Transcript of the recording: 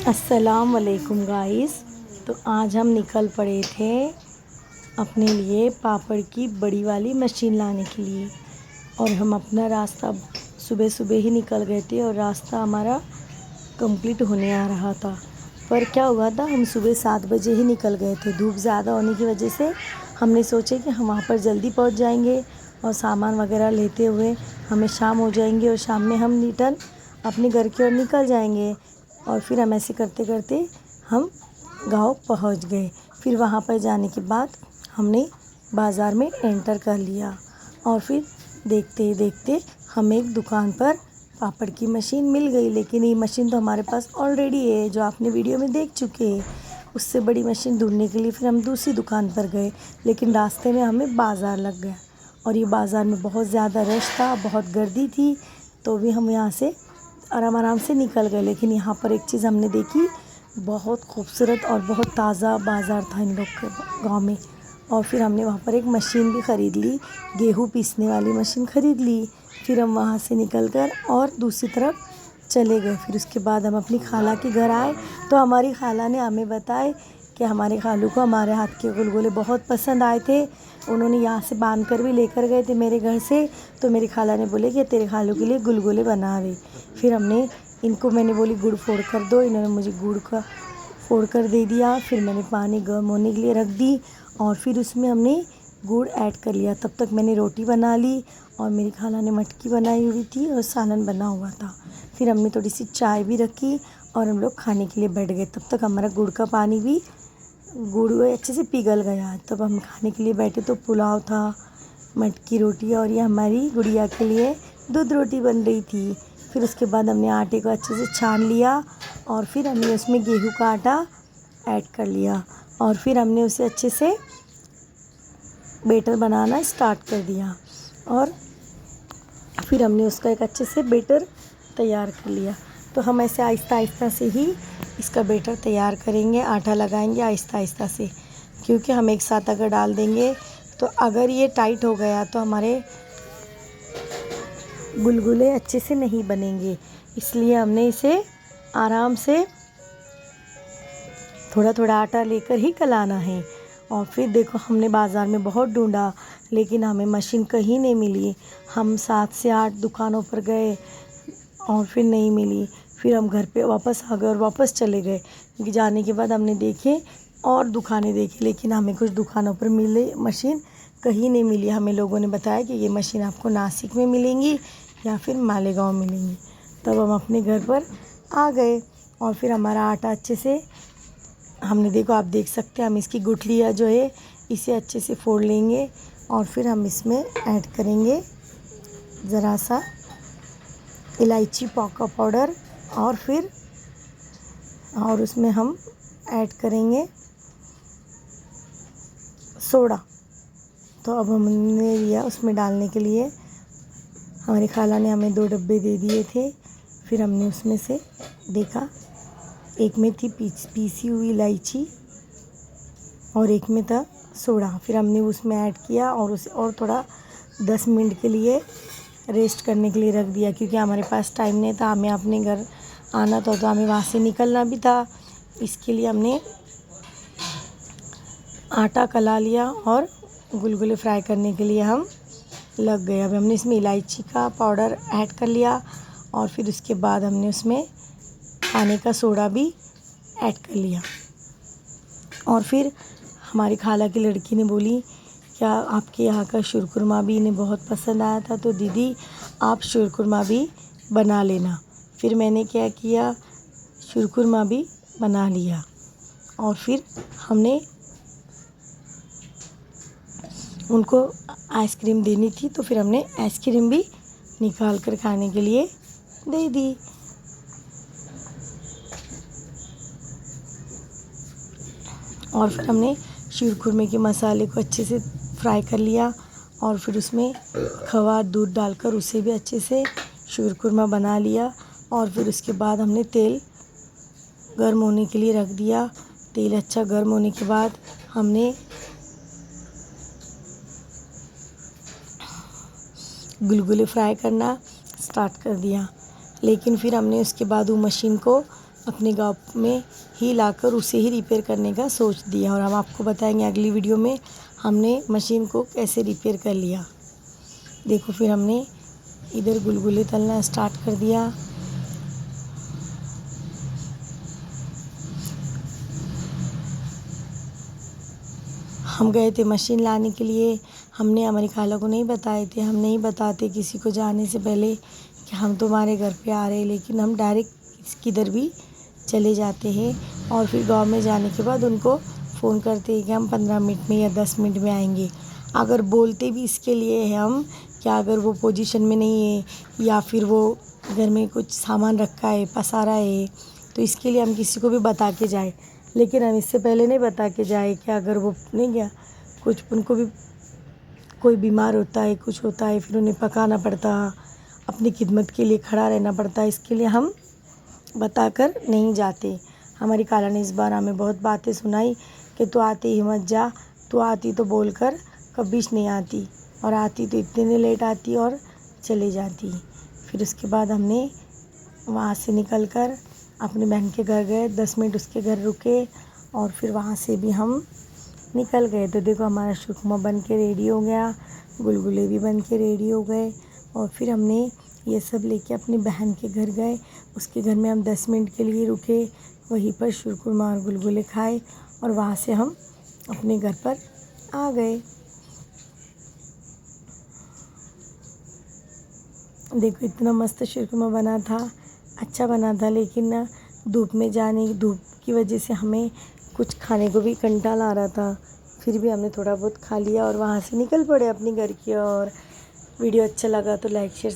अस्सलाम वालेकुम गाइस। तो आज हम निकल पड़े थे अपने लिए पापड़ की बड़ी वाली मशीन लाने के लिए। और हम अपना रास्ता सुबह सुबह ही निकल गए थे और रास्ता हमारा कंप्लीट होने आ रहा था। पर क्या हुआ था, हम सुबह 7 बजे ही निकल गए थे। धूप ज़्यादा होने की वजह से हमने सोचे कि हम वहाँ पर जल्दी पहुँच जाएंगे और सामान वगैरह लेते हुए हमें शाम हो जाएंगी और शाम में हम रिटर्न अपने घर की ओर निकल जाएंगे। और फिर हम ऐसे करते करते हम गांव पहुंच गए। फिर वहां पर जाने के बाद हमने बाज़ार में एंटर कर लिया और फिर देखते ही देखते हमें एक दुकान पर पापड़ की मशीन मिल गई। लेकिन ये मशीन तो हमारे पास ऑलरेडी है, जो आपने वीडियो में देख चुके हैं। उससे बड़ी मशीन ढूंढने के लिए फिर हम दूसरी दुकान पर गए, लेकिन रास्ते में हमें बाज़ार लग गया और ये बाज़ार में बहुत ज़्यादा रश था, बहुत गर्दी थी। तो भी हम यहाँ से आराम आराम से निकल गए। लेकिन यहाँ पर एक चीज़ हमने देखी, बहुत खूबसूरत और बहुत ताज़ा बाज़ार था इन लोग के गांव में। और फिर हमने वहाँ पर एक मशीन भी ख़रीद ली, गेहूँ पीसने वाली मशीन ख़रीद ली। फिर हम वहाँ से निकल कर और दूसरी तरफ चले गए। फिर उसके बाद हम अपनी खाला के घर आए तो हमारी खाला ने हमें बताए कि हमारे खालू को हमारे हाथ के गुलगुले बहुत पसंद आए थे। उन्होंने यहाँ से बांध कर भी लेकर गए थे मेरे घर से। तो मेरी खाला ने बोले कि तेरे खालू के लिए गुलगुले बना रहे। फिर मैंने बोली गुड़ फोड़ कर दो, इन्होंने मुझे गुड़ का फोड़ कर दे दिया। फिर मैंने पानी गर्म होने के लिए रख दी और फिर उसमें हमने गुड़ ऐड कर लिया। तब तक मैंने रोटी बना ली और मेरी खाला ने मटकी बनाई हुई थी और सालन बना हुआ था। फिर हमने थोड़ी सी चाय भी रखी और हम लोग खाने के लिए बैठ गए। तब तक हमारा गुड़ का पानी भी गुड़ अच्छे से पिघल गया। तब हम खाने के लिए बैठे तो पुलाव था, मटकी रोटी और ये हमारी गुड़िया के लिए दूध रोटी बन रही थी। फिर उसके बाद हमने आटे को अच्छे से छान लिया और फिर हमने उसमें गेहूं का आटा ऐड कर लिया और फिर हमने उसे अच्छे से बेटर बनाना स्टार्ट कर दिया। और फिर हमने उसका एक अच्छे से बेटर तैयार कर लिया। तो हम ऐसे आहिस्ता आहिस्ता से ही इसका बेटर तैयार करेंगे, आटा लगाएंगे आहिस्ता आहिस्ता से, क्योंकि हम एक साथ अगर डाल देंगे तो अगर ये टाइट हो गया तो हमारे गुलगुले अच्छे से नहीं बनेंगे। इसलिए हमने इसे आराम से थोड़ा थोड़ा आटा लेकर ही गलाना है। और फिर देखो, हमने बाज़ार में बहुत ढूंढा लेकिन हमें मशीन कहीं नहीं मिली। हम 7 से 8 दुकानों पर गए और फिर नहीं मिली। फिर हम घर पे वापस आ गए और वापस चले गए। जाने के बाद हमने देखे और दुकानें देखी, लेकिन हमें कुछ दुकानों पर मिले मशीन कहीं नहीं मिली। हमें लोगों ने बताया कि ये मशीन आपको नासिक में मिलेंगी या फिर मालेगांव मिलेंगी। तब हम अपने घर पर आ गए और फिर हमारा आटा अच्छे से हमने देखो, आप देख सकते हैं, हम इसकी गुठलियाँ जो है इसे अच्छे से फोड़ लेंगे और फिर हम इसमें ऐड करेंगे ज़रा सा इलायची का पाउडर और उसमें हम ऐड करेंगे सोडा। तो अब हमने लिया उसमें डालने के लिए, हमारी खाला ने हमें 2 डब्बे दे दिए थे। फिर हमने उसमें से देखा, एक में थी पीसी हुई इलायची और एक में था सोडा। फिर हमने उसमें ऐड किया और उसे और थोड़ा 10 मिनट के लिए रेस्ट करने के लिए रख दिया, क्योंकि हमारे पास टाइम नहीं था, हमें अपने घर आना था तो हमें वहाँ से निकलना भी था। इसके लिए हमने आटा कला लिया और गुलगुले फ्राई करने के लिए हम लग गए। अब हमने इसमें इलायची का पाउडर ऐड कर लिया और फिर उसके बाद हमने उसमें खाने का सोडा भी ऐड कर लिया। और फिर हमारी खाला की लड़की ने बोली, क्या आपके यहाँ का शीरकुरमा भी इन्हें बहुत पसंद आया था, तो दीदी आप शीरकुरमा भी बना लेना। फिर मैंने क्या किया, शीरकुरमा भी बना लिया। और फिर हमने उनको आइसक्रीम देनी थी तो फिर हमने आइसक्रीम भी निकाल कर खाने के लिए दे दी। और फिर हमने शीरकुरमे के मसाले को अच्छे से फ्राई कर लिया और फिर उसमें खवा दूध डालकर उसे भी अच्छे से शीरकुरमा बना लिया। और फिर उसके बाद हमने तेल गर्म होने के लिए रख दिया। तेल अच्छा गर्म होने के बाद हमने गुलगुले फ्राई करना स्टार्ट कर दिया। लेकिन फिर हमने उसके बाद वो मशीन को अपने गाँव में ही लाकर उसे ही रिपेयर करने का सोच दिया। और हम आपको बताएंगे अगली वीडियो में हमने मशीन को कैसे रिपेयर कर लिया। देखो फिर हमने इधर गुलगुले तलना स्टार्ट कर दिया। हम गए थे मशीन लाने के लिए। हमने हमारी खाला को नहीं बताए थे। हम नहीं बताते किसी को जाने से पहले कि हम तुम्हारे घर पे आ रहे हैं, लेकिन हम डायरेक्ट किधर भी चले जाते हैं और फिर गांव में जाने के बाद उनको फ़ोन करते हैं कि हम 15 मिनट में या 10 मिनट में आएंगे। अगर बोलते भी इसके लिए हैं हम क्या, अगर वो पोजीशन में नहीं है या फिर वो घर में कुछ सामान रखा है, पसारा है, तो इसके लिए हम किसी को भी बता के जाए। लेकिन हम इससे पहले नहीं बता के जाए कि अगर वो नहीं गया, कुछ उनको भी कोई बीमार होता है, कुछ होता है, फिर उन्हें पकाना पड़ता, अपनी खिदमत के लिए खड़ा रहना पड़ता है। इसके लिए हम बताकर नहीं जाते। हमारी खाला ने इस बार हमें बहुत बातें सुनाई कि तू आती ही मत जा, तू आती तो बोलकर कभी नहीं आती, और आती तो इतने लेट आती और चले जाती। फिर उसके बाद हमने वहाँ से निकलकर अपनी बहन के घर गए, 10 मिनट उसके घर रुके और फिर वहाँ से भी हम निकल गए। तो देखो हमारा शुरमा बन के रेडी हो गया, गुलगुले भी बन के रेडी हो गए। और फिर हमने ये सब लेके अपनी बहन के घर गए। उसके घर में हम 10 मिनट के लिए रुके, वहीं पर शुरमा और गुलगुले खाए और वहाँ से हम अपने घर पर आ गए। देखो इतना मस्त शुरमा बना था, अच्छा बना था, लेकिन ना धूप की वजह से हमें कुछ खाने को भी कंटाल आ रहा था। फिर भी हमने थोड़ा बहुत खा लिया और वहाँ से निकल पड़े अपने घर की ओर। वीडियो अच्छा लगा तो लाइक शेयर